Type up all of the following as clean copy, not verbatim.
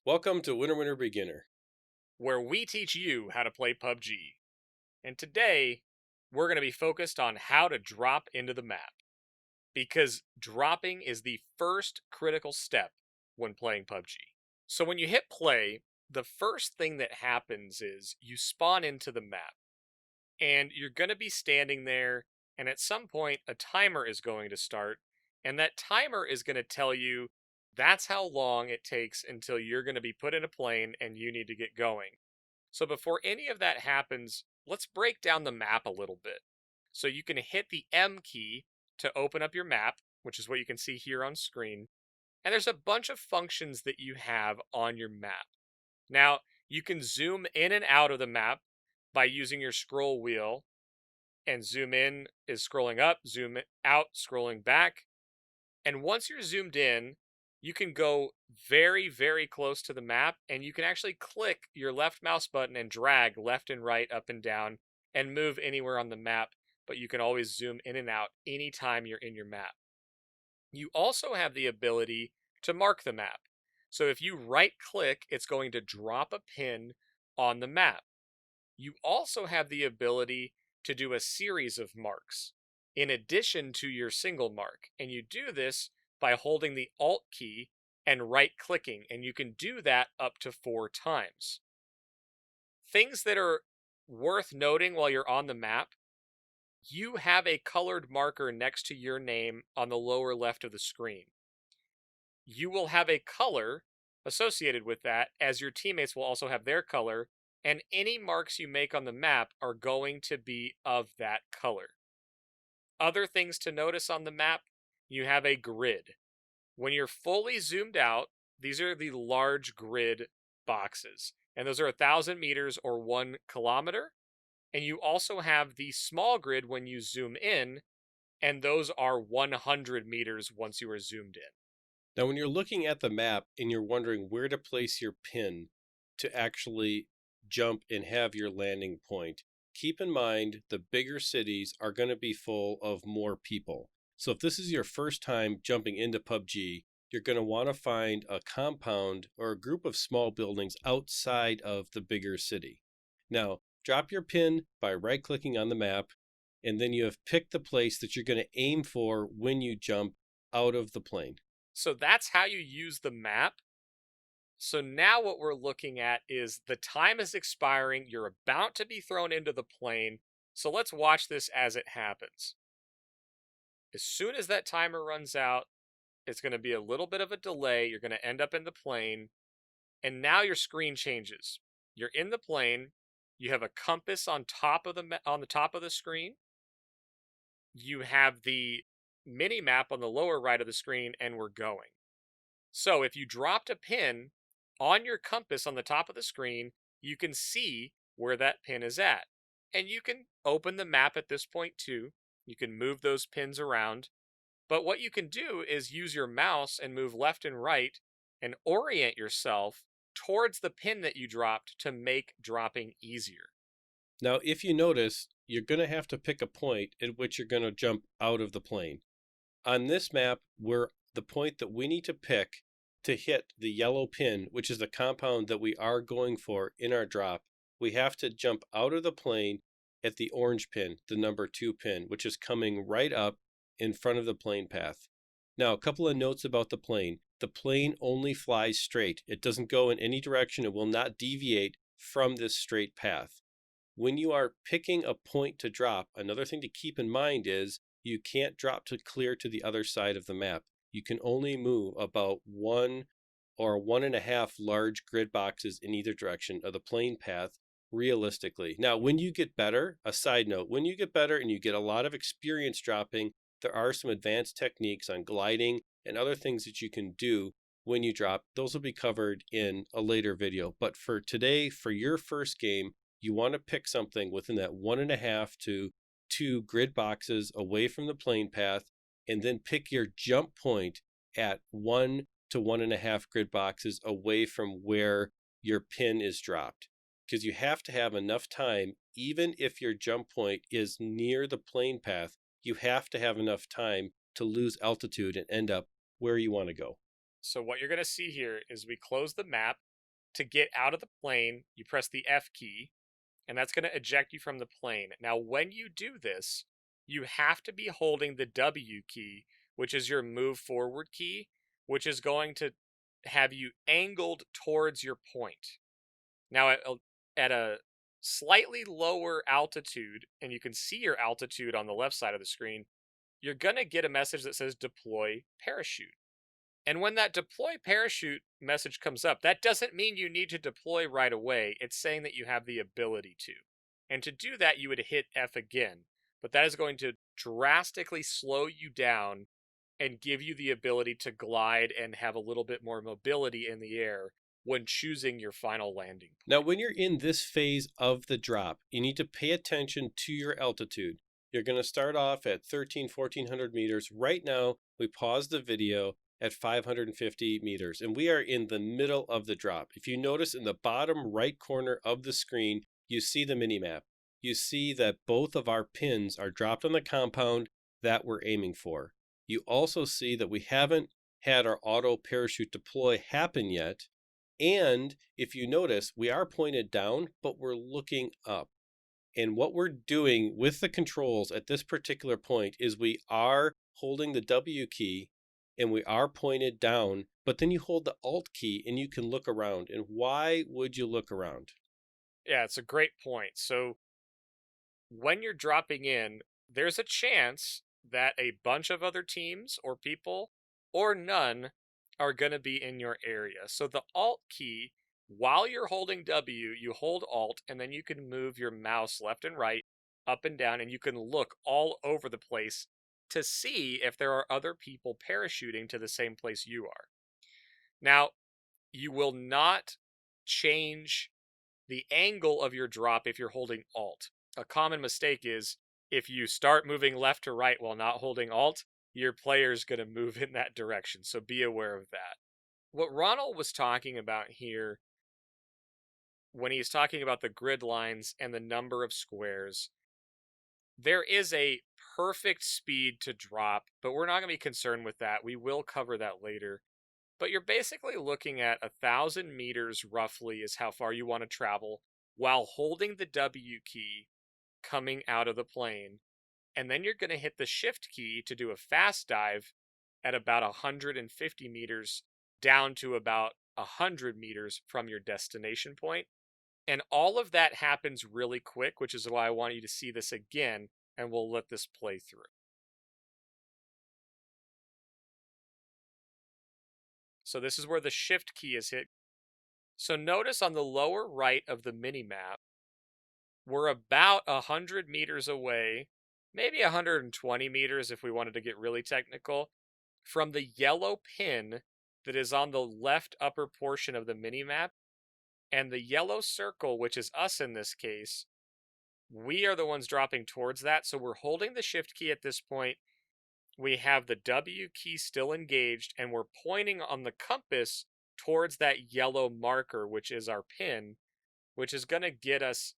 Welcome to Winner Winner Beginner, where we teach you how to play PUBG. And today, we're going to be focused on how to drop into the map, because dropping is the first critical step when playing PUBG. So when you hit play, the first thing that happens is you spawn into the map, and you're going to be standing there, and at some point, a timer is going to start, and that timer is going to tell you that's how long it takes until you're going to be put in a plane and you need to get going. So before any of that happens, let's break down the map a little bit. So you can hit the M key to open up your map, which is what you can see here on screen. And there's a bunch of functions that you have on your map. Now, you can zoom in and out of the map by using your scroll wheel. And zoom in is scrolling up, zoom out, scrolling back. And once you're zoomed in, you can go very, very close to the map, and you can actually click your left mouse button and drag left and right, up and down, and move anywhere on the map, but you can always zoom in and out anytime you're in your map. You also have the ability to mark the map. So if you right-click, it's going to drop a pin on the map. You also have the ability to do a series of marks in addition to your single mark, and you do this by holding the Alt key and right-clicking, and you can do that up to 4 times. Things that are worth noting while you're on the map: you have a colored marker next to your name on the lower left of the screen. You will have a color associated with that, as your teammates will also have their color, and any marks you make on the map are going to be of that color. Other things to notice on the map: you have a grid. When you're fully zoomed out, these are the large grid boxes, and those are 1,000 meters or 1 kilometer. And you also have the small grid when you zoom in, and those are 100 meters once you are zoomed in. Now, when you're looking at the map and you're wondering where to place your pin to actually jump and have your landing point, keep in mind the bigger cities are going to be full of more people. So if this is your first time jumping into PUBG, you're going to want to find a compound or a group of small buildings outside of the bigger city. Now, drop your pin by right-clicking on the map, and then you have picked the place that you're going to aim for when you jump out of the plane. So that's how you use the map. So now what we're looking at is the time is expiring. You're about to be thrown into the plane. So let's watch this as it happens. As soon as that timer runs out, it's going to be a little bit of a delay. You're going to end up in the plane. And now your screen changes. You're in the plane. You have a compass on the top of the screen. You have the mini map on the lower right of the screen, and we're going. So if you dropped a pin on your compass on the top of the screen, you can see where that pin is at. And you can open the map at this point too. You can move those pins around. But what you can do is use your mouse and move left and right and orient yourself towards the pin that you dropped to make dropping easier. Now, if you notice, you're going to have to pick a point at which you're going to jump out of the plane. On this map, we're the point that we need to pick to hit the yellow pin, which is the compound that we are going for in our drop. We have to jump out of the plane at the orange pin, the number 2 pin, which is coming right up in front of the plane path. Now, a couple of notes about the plane. The plane only flies straight. It doesn't go in any direction. It will not deviate from this straight path. When you are picking a point to drop, another thing to keep in mind is you can't drop to clear to the other side of the map. You can only move about 1 or 1.5 large grid boxes in either direction of the plane path realistically. Now, when you get better, a side note, when you get better and you get a lot of experience dropping, there are some advanced techniques on gliding and other things that you can do when you drop. Those will be covered in a later video. But for today, for your first game, you want to pick something within that 1.5 to 2 grid boxes away from the plane path, and then pick your jump point at 1 to 1.5 grid boxes away from where your pin is dropped. Because you have to have enough time, even if your jump point is near the plane path, you have to have enough time to lose altitude and end up where you want to go. So what you're going to see here is we close the map. To get out of the plane, you press the F key, and that's going to eject you from the plane. Now, when you do this, you have to be holding the W key, which is your move forward key, which is going to have you angled towards your point. Now, at a slightly lower altitude, and you can see your altitude on the left side of the screen, you're going to get a message that says deploy parachute. And when that deploy parachute message comes up, that doesn't mean you need to deploy right away. It's saying that you have the ability to. And to do that, you would hit F again. But that is going to drastically slow you down and give you the ability to glide and have a little bit more mobility in the air when choosing your final landing point. Now, when you're in this phase of the drop, you need to pay attention to your altitude. You're going to start off at 1400 meters. Right now, we paused the video at 550 meters, and we are in the middle of the drop. If you notice in the bottom right corner of the screen, you see the mini-map. You see that both of our pins are dropped on the compound that we're aiming for. You also see that we haven't had our auto parachute deploy happen yet. And if you notice, we are pointed down, but we're looking up. And what we're doing with the controls at this particular point is we are holding the W key and we are pointed down, but then you hold the Alt key and you can look around. And why would you look around? Yeah, it's a great point. So when you're dropping in, there's a chance that a bunch of other teams or people or none are going to be in your area. So the Alt key, while you're holding W, you hold Alt, and then you can move your mouse left and right, up and down, and you can look all over the place to see if there are other people parachuting to the same place you are. Now, you will not change the angle of your drop if you're holding Alt. A common mistake is if you start moving left to right while not holding Alt, your player's going to move in that direction, so be aware of that. What Ronal was talking about here, when he's talking about the grid lines and the number of squares, there is a perfect speed to drop, but we're not going to be concerned with that. We will cover that later. But you're basically looking at 1,000 meters roughly is how far you want to travel while holding the W key coming out of the plane. And then you're going to hit the shift key to do a fast dive at about 150 meters down to about 100 meters from your destination point. And all of that happens really quick, which is why I want you to see this again, and we'll let this play through. So this is where the shift key is hit. So notice on the lower right of the mini-map, we're about 100 meters away, maybe 120 meters if we wanted to get really technical, from the yellow pin that is on the left upper portion of the mini-map. And the yellow circle, which is us in this case, we are the ones dropping towards that. So we're holding the shift key at this point. We have the W key still engaged, and we're pointing on the compass towards that yellow marker, which is our pin, which is going to get us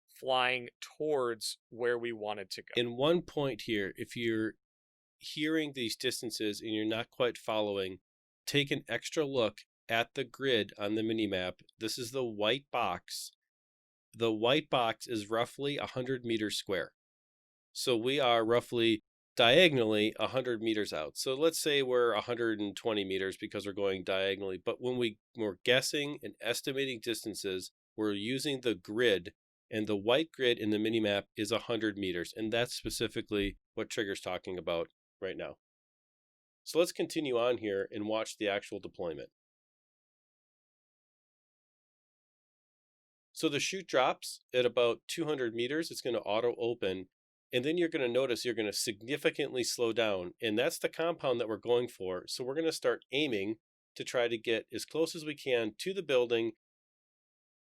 flying towards where we wanted to go. In one point here, if you're hearing these distances and you're not quite following, take an extra look at the grid on the mini-map. This is the white box. The white box is roughly 100 meters square. So we are roughly diagonally 100 meters out. So let's say we're 120 meters because we're going diagonally. But when we're guessing and estimating distances, we're using the grid, and the white grid in the mini-map is 100 meters. And that's specifically what Trigger's talking about right now. So let's continue on here and watch the actual deployment. So the chute drops at about 200 meters. It's going to auto open. And then you're going to notice you're going to significantly slow down. And that's the compound that we're going for. So we're going to start aiming to try to get as close as we can to the building.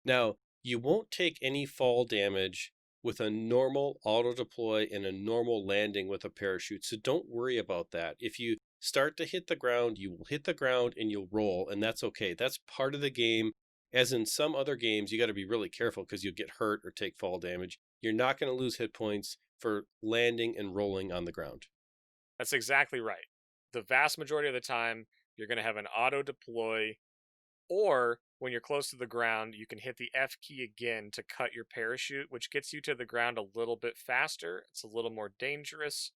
Now, you won't take any fall damage with a normal auto deploy and a normal landing with a parachute. So don't worry about that. If you start to hit the ground, you will hit the ground and you'll roll. And that's okay. That's part of the game. As in some other games, you got to be really careful because you'll get hurt or take fall damage. You're not going to lose hit points for landing and rolling on the ground. That's exactly right. The vast majority of the time, you're going to have an auto deploy, or when you're close to the ground, you can hit the F key again to cut your parachute, which gets you to the ground a little bit faster. It's a little more dangerous,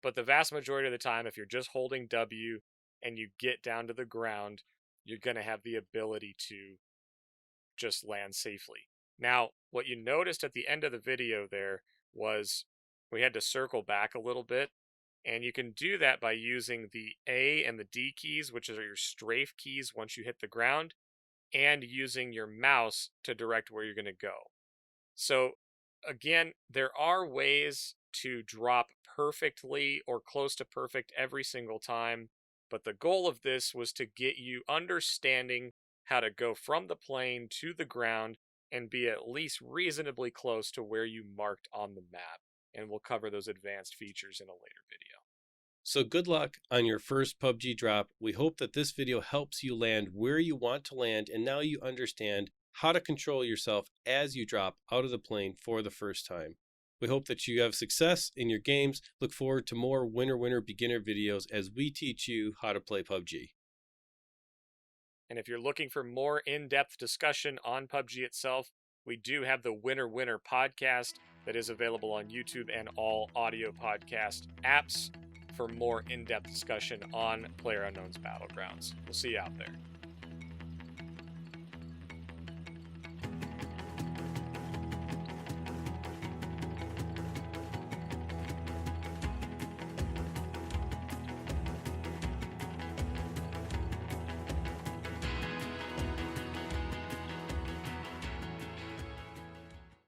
but the vast majority of the time, if you're just holding W and you get down to the ground, you're going to have the ability to just land safely. Now, what you noticed at the end of the video there was we had to circle back a little bit, and you can do that by using the A and the D keys, which are your strafe keys once you hit the ground, and using your mouse to direct where you're going to go. So again, there are ways to drop perfectly or close to perfect every single time, but the goal of this was to get you understanding how to go from the plane to the ground and be at least reasonably close to where you marked on the map. And we'll cover those advanced features in a later video. So good luck on your first PUBG drop. We hope that this video helps you land where you want to land, and now you understand how to control yourself as you drop out of the plane for the first time. We hope that you have success in your games. Look forward to more winner beginner videos as we teach you how to play PUBG. And if you're looking for more in-depth discussion on PUBG itself, we do have the Winner podcast that is available on YouTube and all audio podcast apps for more in-depth discussion on PlayerUnknown's Battlegrounds. We'll see you out there.